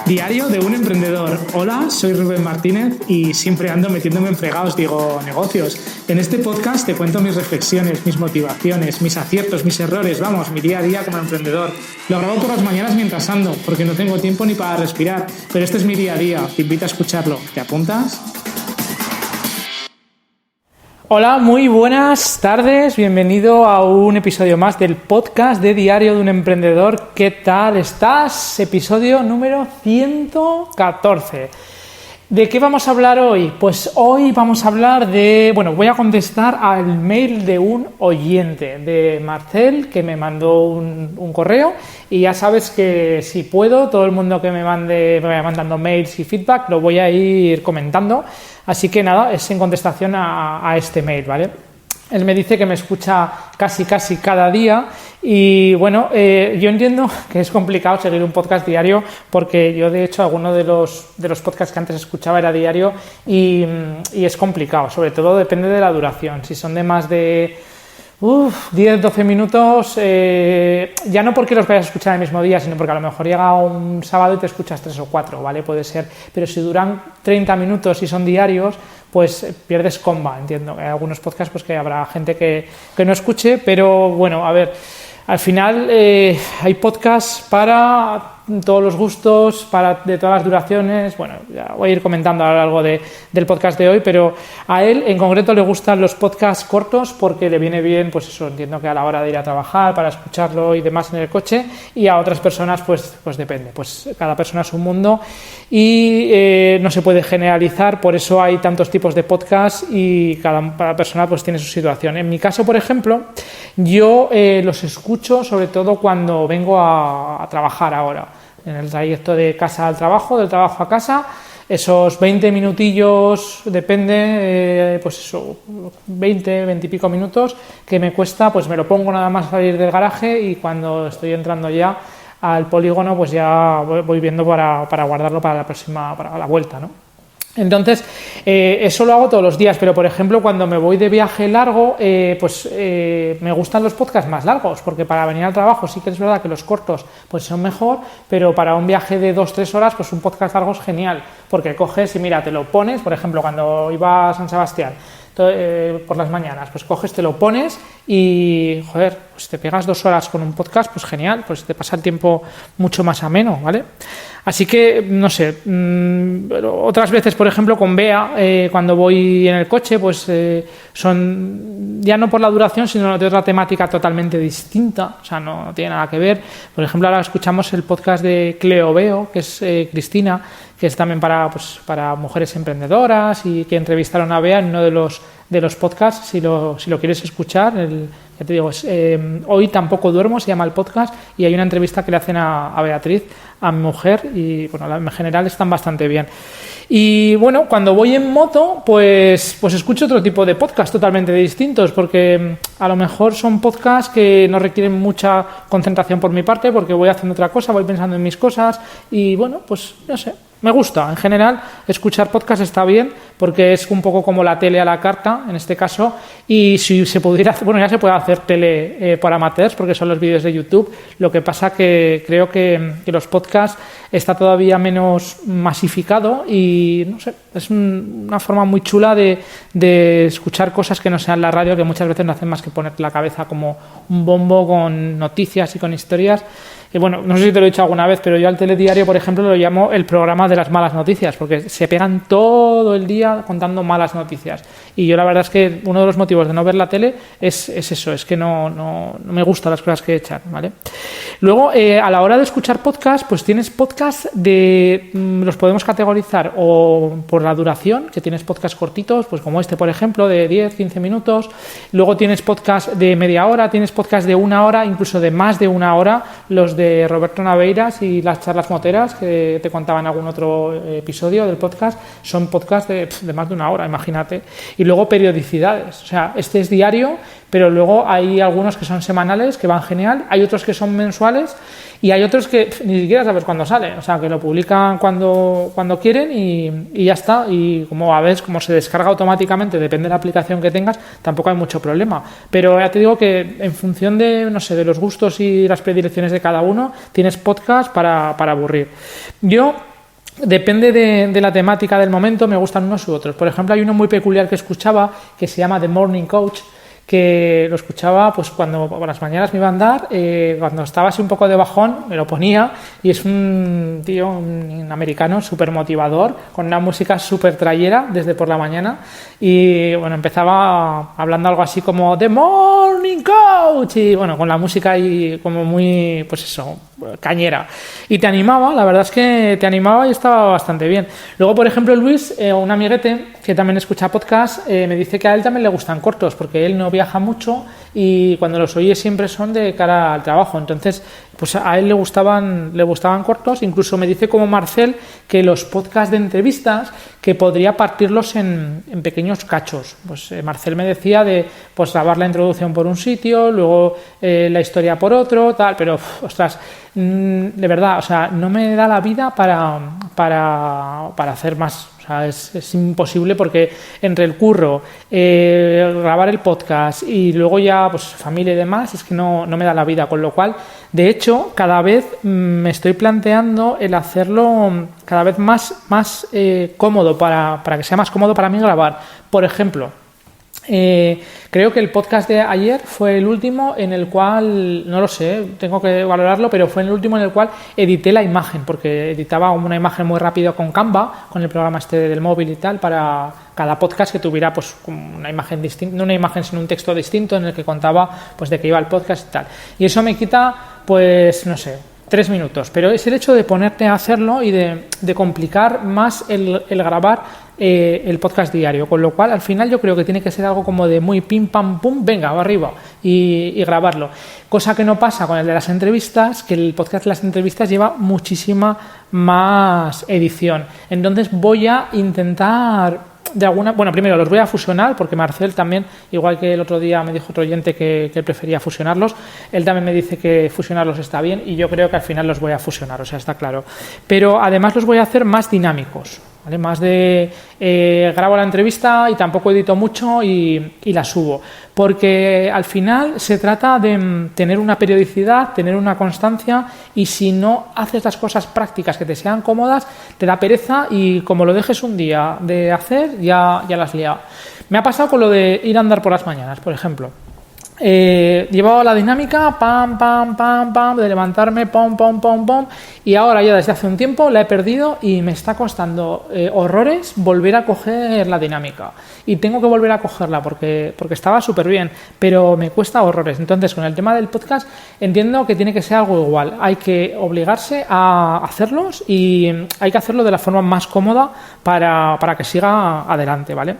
Diario de un emprendedor. Hola, soy Rubén Martínez y siempre ando metiéndome en fregados, digo, negocios. En este podcast te cuento mis reflexiones, mis motivaciones, mis aciertos, mis errores, vamos, mi día a día como emprendedor. Lo grabo por las mañanas mientras ando, porque no tengo tiempo ni para respirar, pero este es mi día a día, te invito a escucharlo. ¿Te apuntas? Hola, muy buenas tardes, bienvenido a un episodio más del podcast de Diario de un Emprendedor. ¿Qué tal estás? Episodio número 114. ¿De qué vamos a hablar hoy? Pues hoy vamos a hablar voy a contestar al mail de un oyente, de Marcel, que me mandó un correo, y ya sabes que si puedo, todo el mundo que me vaya mandando mails y feedback lo voy a ir comentando. Así que nada, es en contestación a este mail, ¿vale? Él me dice que me escucha casi cada día y bueno, yo entiendo que es complicado seguir un podcast diario porque yo de hecho alguno de los podcasts que antes escuchaba era diario y es complicado, sobre todo depende de la duración. Si son de más de 10-12 minutos, ya no porque los vayas a escuchar el mismo día, sino porque a lo mejor llega un sábado y te escuchas 3 o 4, ¿vale? Puede ser, pero si duran 30 minutos y son diarios, pues pierdes comba, entiendo. Hay algunos podcasts pues que habrá gente que no escuche, pero bueno, a ver, al final hay podcasts para todos los gustos, de todas las duraciones. Bueno, ya voy a ir comentando a lo largo del podcast de hoy, pero a él en concreto le gustan los podcasts cortos porque le viene bien, pues eso, entiendo que a la hora de ir a trabajar, para escucharlo y demás en el coche, y a otras personas pues depende, pues cada persona es un mundo y no se puede generalizar, por eso hay tantos tipos de podcasts y cada persona pues tiene su situación. En mi caso, por ejemplo, yo los escucho sobre todo cuando vengo a trabajar ahora, en el trayecto de casa al trabajo, del trabajo a casa, esos 20 minutillos, depende, pues eso, 20 y pico minutos que me cuesta, pues me lo pongo nada más salir del garaje y cuando estoy entrando ya al polígono, pues ya voy viendo para guardarlo para la vuelta, ¿no? Entonces, eso lo hago todos los días, pero por ejemplo, cuando me voy de viaje largo, me gustan los podcasts más largos, porque para venir al trabajo sí que es verdad que los cortos pues son mejor, pero para un viaje de 2-3 horas, pues un podcast largo es genial, porque coges y mira, te lo pones, por ejemplo, cuando iba a San Sebastián, por las mañanas, pues coges, te lo pones y, joder, pues te pegas 2 horas con un podcast, pues genial, pues te pasa el tiempo mucho más ameno, ¿vale? Así que, no sé, otras veces, por ejemplo, con Bea, cuando voy en el coche, pues son ya no por la duración, sino de otra temática totalmente distinta, o sea, no tiene nada que ver. Por ejemplo, ahora escuchamos el podcast de Cleo Veo, que es Cristina, que es también para mujeres emprendedoras y que entrevistaron a Bea en uno de los podcasts, si lo quieres escuchar, ya te digo, Hoy tampoco duermo, se llama el podcast, y hay una entrevista que le hacen a Beatriz, a mi mujer, y bueno, en general están bastante bien. Y bueno, cuando voy en moto, pues escucho otro tipo de podcasts totalmente distintos, porque a lo mejor son podcasts que no requieren mucha concentración por mi parte, porque voy haciendo otra cosa, voy pensando en mis cosas, y bueno, pues no sé, me gusta. En general, escuchar podcast está bien, porque es un poco como la tele a la carta, en este caso, y si se pudiera hacer, bueno, ya se puede hacer tele por amateurs, porque son los vídeos de YouTube. Lo que pasa que creo que los podcasts está todavía menos masificado y, no sé, es una forma muy chula de escuchar cosas que no sean la radio, que muchas veces no hacen más que ponerte la cabeza como un bombo con noticias y con historias. Y bueno, no sé si te lo he dicho alguna vez, pero yo al telediario, por ejemplo, lo llamo el programa de las malas noticias, porque se pegan todo el día contando malas noticias. Y yo la verdad es que uno de los motivos de no ver la tele es eso, es que no me gustan las cosas que echan, ¿vale? Luego, a la hora de escuchar podcast, pues tienes podcast los podemos categorizar o por la duración, que tienes podcast cortitos, pues como este, por ejemplo, de 10-15 minutos. Luego tienes podcast de media hora, tienes podcast de 1 hora, incluso de más de 1 hora, los de Roberto Naveiras y las charlas moteras que te contaba en algún otro episodio del podcast, son podcasts de más de 1 hora, imagínate. Y luego periodicidades, o sea, este es diario, pero luego hay algunos que son semanales, que van genial, hay otros que son mensuales y hay otros que ni siquiera sabes cuándo sale, o sea, que lo publican cuando quieren y ya está. Y como a veces, como se descarga automáticamente, depende de la aplicación que tengas, tampoco hay mucho problema. Pero ya te digo que en función de, no sé, de los gustos y las predilecciones de cada uno, tienes podcast para aburrir. Yo Depende de la temática del momento, me gustan unos u otros. Por ejemplo, hay uno muy peculiar que escuchaba que se llama The Morning Coach, que lo escuchaba pues cuando por las mañanas me iba a andar, cuando estaba así un poco de bajón me lo ponía, y es un tío, un americano súper motivador, con una música súper trayera desde por la mañana, y bueno, empezaba hablando algo así como The Morning Coach, y bueno, con la música ahí como muy, pues eso, cañera, y te animaba, la verdad es que te animaba y estaba bastante bien. Luego, por ejemplo, Luis, un amiguete que también escucha podcast, me dice que a él también le gustan cortos, porque él no viaja mucho y cuando los oye siempre son de cara al trabajo. Entonces, pues a él le gustaban cortos. Incluso me dice, como Marcel, que los podcasts de entrevistas que podría partirlos en pequeños cachos. Pues Marcel me decía de pues grabar la introducción por un sitio, luego la historia por otro, tal, pero ostras, de verdad, o sea, no me da la vida para hacer más. O sea, es imposible, porque entre el curro, grabar el podcast y luego ya pues familia y demás, es que no me da la vida. Con lo cual, de hecho, cada vez me estoy planteando el hacerlo cada vez más cómodo, para que sea más cómodo para mí grabar. Por ejemplo, creo que el podcast de ayer fue el último en el cual, no lo sé, tengo que valorarlo, pero fue el último en el cual edité la imagen, porque editaba una imagen muy rápido con Canva, con el programa este del móvil y tal, para cada podcast que tuviera pues una imagen distinta, no una imagen sino un texto distinto en el que contaba pues de qué iba el podcast y tal. Y eso me quita, pues no sé, 3 minutos, pero es el hecho de ponerte a hacerlo y de complicar más el grabar el podcast diario, con lo cual al final yo creo que tiene que ser algo como de muy pim pam pum, venga, va arriba y grabarlo, cosa que no pasa con el de las entrevistas, que el podcast de las entrevistas lleva muchísima más edición. Entonces voy a intentar primero los voy a fusionar, porque Marcel también, igual que el otro día me dijo otro oyente que él prefería fusionarlos, él también me dice que fusionarlos está bien, y yo creo que al final los voy a fusionar, o sea, está claro. Pero además los voy a hacer más dinámicos, ¿vale? Más de grabo la entrevista y tampoco edito mucho y la subo, porque al final se trata de tener una periodicidad, tener una constancia, y si no haces las cosas prácticas que te sean cómodas, te da pereza, y como lo dejes un día de hacer, ya las has liado. Me ha pasado con lo de ir a andar por las mañanas, por ejemplo. Llevaba la dinámica pam, pam, pam, pam, de levantarme, pom, pom, pom, pom, y ahora ya desde hace un tiempo la he perdido y me está costando horrores volver a coger la dinámica, y tengo que volver a cogerla porque estaba súper bien, pero me cuesta horrores. Entonces, con el tema del podcast entiendo que tiene que ser algo igual, hay que obligarse a hacerlos y hay que hacerlo de la forma más cómoda para que siga adelante, ¿vale?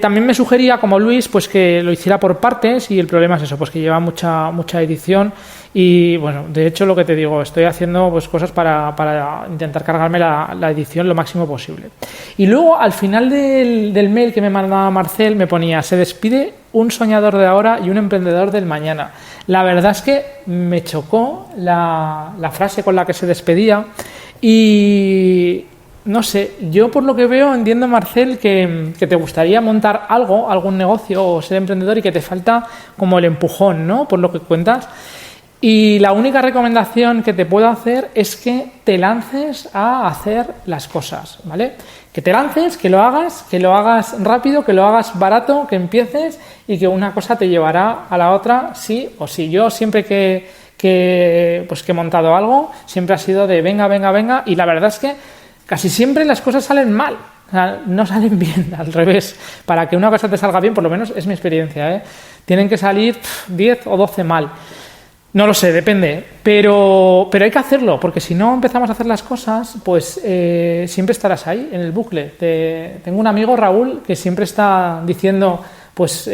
También me sugería, como Luis, pues que lo hiciera por partes, y el problema es eso, pues que lleva mucha edición, y bueno, de hecho, lo que te digo, estoy haciendo pues cosas para intentar cargarme la edición lo máximo posible. Y luego, al final del mail que me mandaba Marcel, me ponía: se despide un soñador de ahora y un emprendedor del mañana. La verdad es que me chocó la frase con la que se despedía, y no sé, yo por lo que veo entiendo, Marcel, que te gustaría montar algún negocio o ser emprendedor, y que te falta como el empujón, ¿no? Por lo que cuentas. Y la única recomendación que te puedo hacer es que te lances a hacer las cosas, ¿vale? Que te lances, que lo hagas rápido, que lo hagas barato, que empieces, y que una cosa te llevará a la otra, sí o sí. Yo siempre que he montado algo, siempre ha sido de venga, y la verdad es que casi siempre las cosas salen mal, o sea, no salen bien, al revés. Para que una cosa te salga bien, por lo menos es mi experiencia, tienen que salir 10 o 12 mal. No lo sé, depende, pero hay que hacerlo, porque si no empezamos a hacer las cosas, pues siempre estarás ahí, en el bucle. Tengo un amigo, Raúl, que siempre está diciendo, pues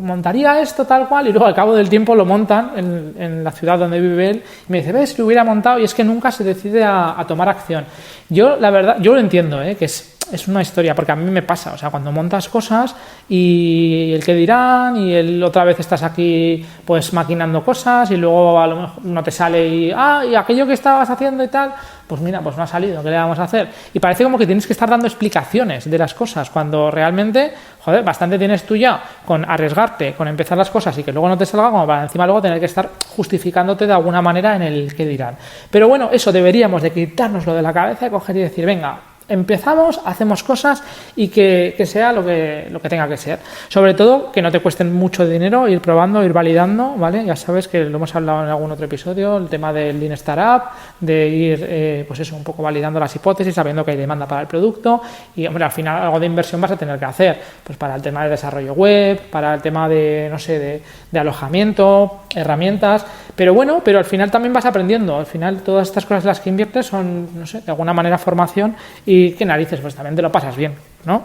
montaría esto tal cual, y luego al cabo del tiempo lo montan en la ciudad donde vive él, y me dice: ves, lo hubiera montado, y es que nunca se decide a tomar acción. Yo, la verdad, yo lo entiendo, que es una historia, porque a mí me pasa, o sea, cuando montas cosas y el que dirán, y otra vez estás aquí pues maquinando cosas, y luego a lo mejor no te sale y aquello que estabas haciendo y tal, pues mira, pues no ha salido, ¿qué le vamos a hacer? Y parece como que tienes que estar dando explicaciones de las cosas, cuando realmente, joder, bastante tienes tú ya con arriesgarte, con empezar las cosas y que luego no te salga, como para encima luego tener que estar justificándote de alguna manera en el qué dirán. Pero bueno, eso deberíamos de quitárnoslo de la cabeza y coger y decir, venga, empezamos, hacemos cosas y que sea lo que tenga que ser. Sobre todo, que no te cuesten mucho dinero, ir probando, ir validando, ¿vale? Ya sabes que lo hemos hablado en algún otro episodio, el tema del Lean Startup, de ir, pues eso, un poco validando las hipótesis, sabiendo que hay demanda para el producto y, hombre, al final algo de inversión vas a tener que hacer, pues para el tema de desarrollo web, para el tema de, no sé, de alojamiento, herramientas, pero bueno, pero al final también vas aprendiendo, al final todas estas cosas en las que inviertes son, no sé, de alguna manera formación y qué narices, pues también te lo pasas bien, ¿no?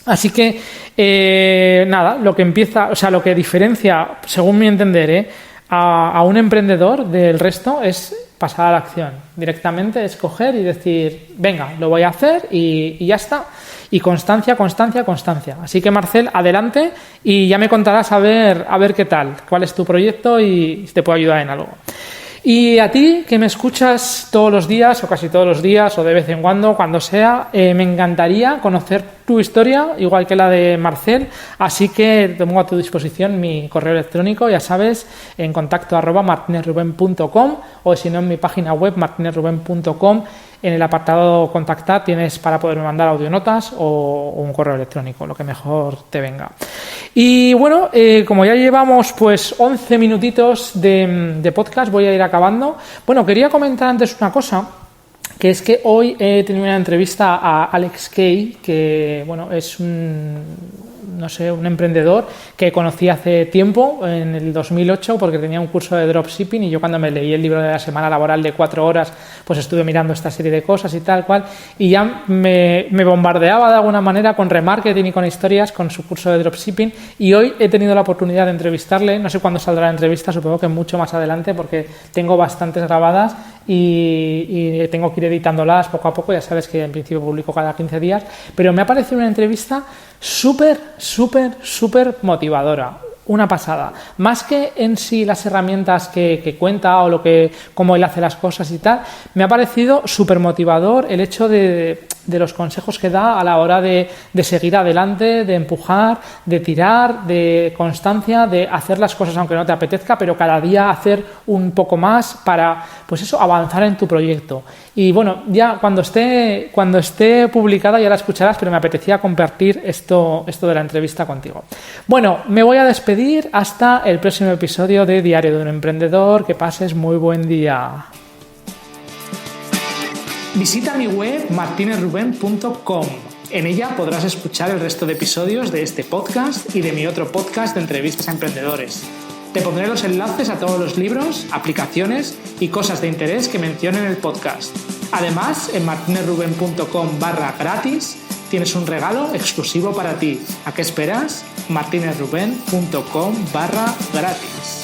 Así que, nada, lo que diferencia, según mi entender, a un emprendedor del resto es pasar a la acción. Directamente es coger y decir, venga, lo voy a hacer y ya está. Y constancia. Así que, Marcel, adelante y ya me contarás a ver qué tal, cuál es tu proyecto y si te puedo ayudar en algo. Y a ti, que me escuchas todos los días, o casi todos los días, o de vez en cuando sea, me encantaría conocer tu historia, igual que la de Marcel, así que pongo a tu disposición mi correo electrónico, ya sabes, en contacto@martinezruben.com o si no en mi página web martinezruben.com. En el apartado contactar tienes para poderme mandar audionotas o un correo electrónico, lo que mejor te venga. Y bueno, como ya llevamos pues 11 minutitos de podcast, voy a ir acabando. Bueno, quería comentar antes una cosa, que es que hoy he tenido una entrevista a Alex Kay, que bueno, es un emprendedor que conocí hace tiempo, en el 2008, porque tenía un curso de dropshipping y yo cuando me leí el libro de la semana laboral de 4 horas, pues estuve mirando esta serie de cosas y tal cual, y ya me bombardeaba de alguna manera con remarketing y con historias con su curso de dropshipping, y hoy he tenido la oportunidad de entrevistarle. No sé cuándo saldrá la entrevista, supongo que mucho más adelante porque tengo bastantes grabadas y tengo que ir editándolas poco a poco. Ya sabes que en principio publico cada 15 días, pero me ha parecido una entrevista súper motivadora, una pasada. Más que en sí las herramientas que cuenta o cómo él hace las cosas y tal, me ha parecido súper motivador el hecho de los consejos que da a la hora de seguir adelante, de empujar, de tirar, de constancia, de hacer las cosas aunque no te apetezca, pero cada día hacer un poco más para, pues eso, avanzar en tu proyecto. Y bueno, ya cuando esté publicada ya la escucharás, pero me apetecía compartir esto de la entrevista contigo. Bueno, me voy a despedir hasta el próximo episodio de Diario de un Emprendedor. Que pases muy buen día. Visita mi web martinezruben.com. En ella podrás escuchar el resto de episodios de este podcast y de mi otro podcast de entrevistas a emprendedores. Te pondré los enlaces a todos los libros, aplicaciones y cosas de interés que menciono en el podcast. Además, en martinezruben.com/gratis tienes un regalo exclusivo para ti. ¿A qué esperas? martinezruben.com/gratis.